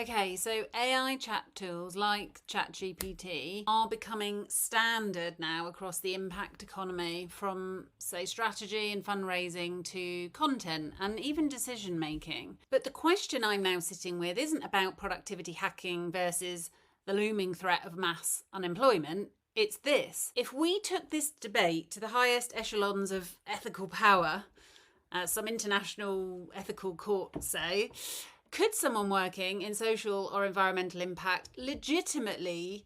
Okay, so AI chat tools like ChatGPT are becoming standard now across the impact economy, from, say, strategy and fundraising to content and even decision making. But the question I'm now sitting with isn't about productivity hacking versus the looming threat of mass unemployment. It's this. If we took this debate to the highest echelons of ethical power, as some international ethical courts say, could someone working in social or environmental impact legitimately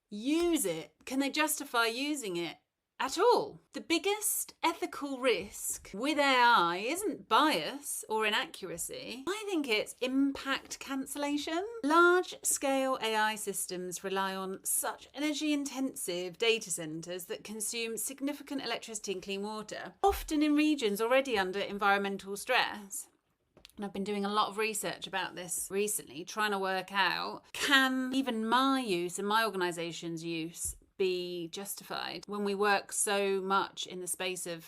use it? Can they justify using it at all? The biggest ethical risk with AI isn't bias or inaccuracy. I think it's impact cancellation. Large-scale AI systems rely on such energy-intensive data centres that consume significant electricity and clean water, often in regions already under environmental stress. And I've been doing a lot of research about this recently, trying to work out, can even my use and my organisation's use be justified when we work so much in the space of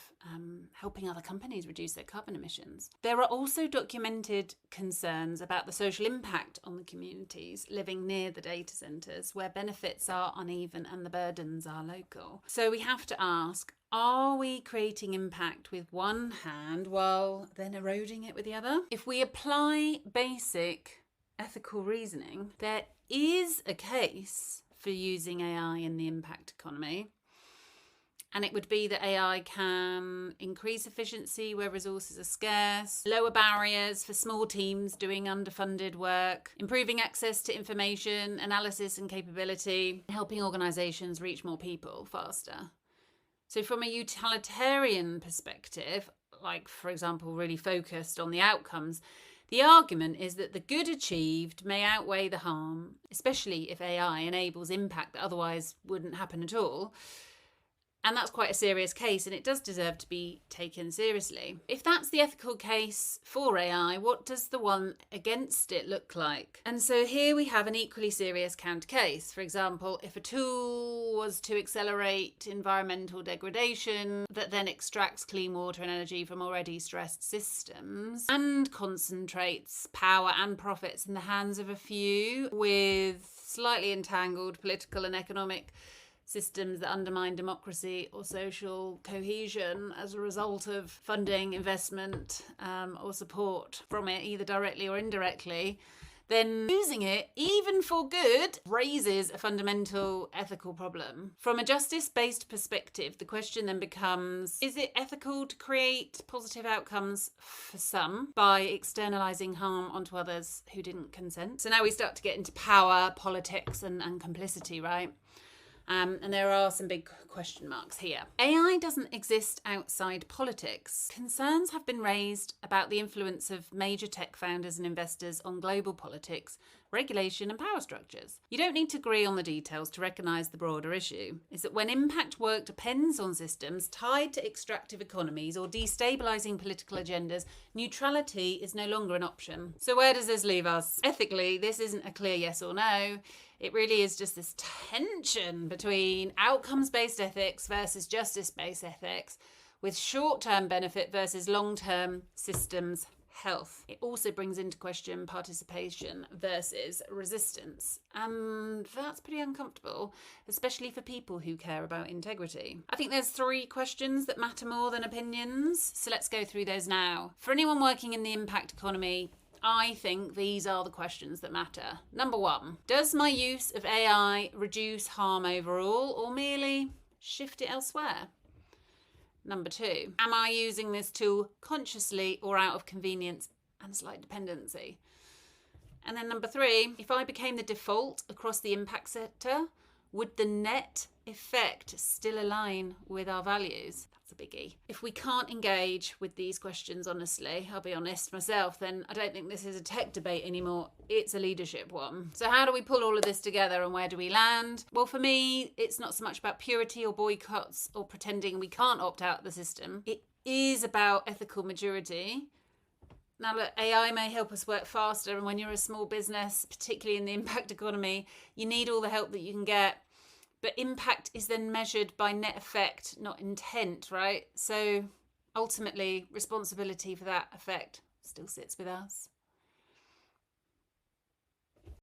helping other companies reduce their carbon emissions? There are also documented concerns about the social impact on the communities living near the data centres, where benefits are uneven and the burdens are local. So we have to ask, are we creating impact with one hand while then eroding it with the other? If we apply basic ethical reasoning, there is a case for using AI in the impact economy. And it would be that AI can increase efficiency where resources are scarce, lower barriers for small teams doing underfunded work, improving access to information, analysis and capability, helping organisations reach more people faster. So from a utilitarian perspective, like, for example, really focused on the outcomes, the argument is that the good achieved may outweigh the harm, especially if AI enables impact that otherwise wouldn't happen at all. And that's quite a serious case, and it does deserve to be taken seriously. If that's the ethical case for AI, what does the one against it look like? And so here we have an equally serious counter case. For example, if a tool was to accelerate environmental degradation that then extracts clean water and energy from already stressed systems and concentrates power and profits in the hands of a few with slightly entangled political and economic systems that undermine democracy or social cohesion as a result of funding, investment, or support from it, either directly or indirectly, then using it, even for good, raises a fundamental ethical problem. From a justice-based perspective, the question then becomes, is it ethical to create positive outcomes for some by externalising harm onto others who didn't consent? So now we start to get into power, politics, and complicity, right? And there are some big question marks here. AI doesn't exist outside politics. Concerns have been raised about the influence of major tech founders and investors on global politics, regulation and power structures. You don't need to agree on the details to recognise the broader issue, is that when impact work depends on systems tied to extractive economies or destabilising political agendas, neutrality is no longer an option. So where does this leave us? Ethically, this isn't a clear yes or no. It really is just this tension between outcomes-based ethics versus justice-based ethics, with short-term benefit versus long-term systems health. It also brings into question participation versus resistance. And that's pretty uncomfortable, especially for people who care about integrity. I think there's 3 questions that matter more than opinions, so let's go through those now. For anyone working in the impact economy, I think these are the questions that matter. Number 1, does my use of AI reduce harm overall or merely shift it elsewhere? Number 2, am I using this tool consciously or out of convenience and slight dependency? And then number 3, if I became the default across the impact sector, would the net effect still align with our values? That's a biggie. If we can't engage with these questions honestly, I'll be honest myself, then I don't think this is a tech debate anymore. It's a leadership one. So how do we pull all of this together and where do we land? Well, for me, it's not so much about purity or boycotts or pretending we can't opt out of the system. It is about ethical maturity. Now, look, AI may help us work faster, and when you're a small business, particularly in the impact economy, you need all the help that you can get. But impact is then measured by net effect, not intent, right? So ultimately, responsibility for that effect still sits with us.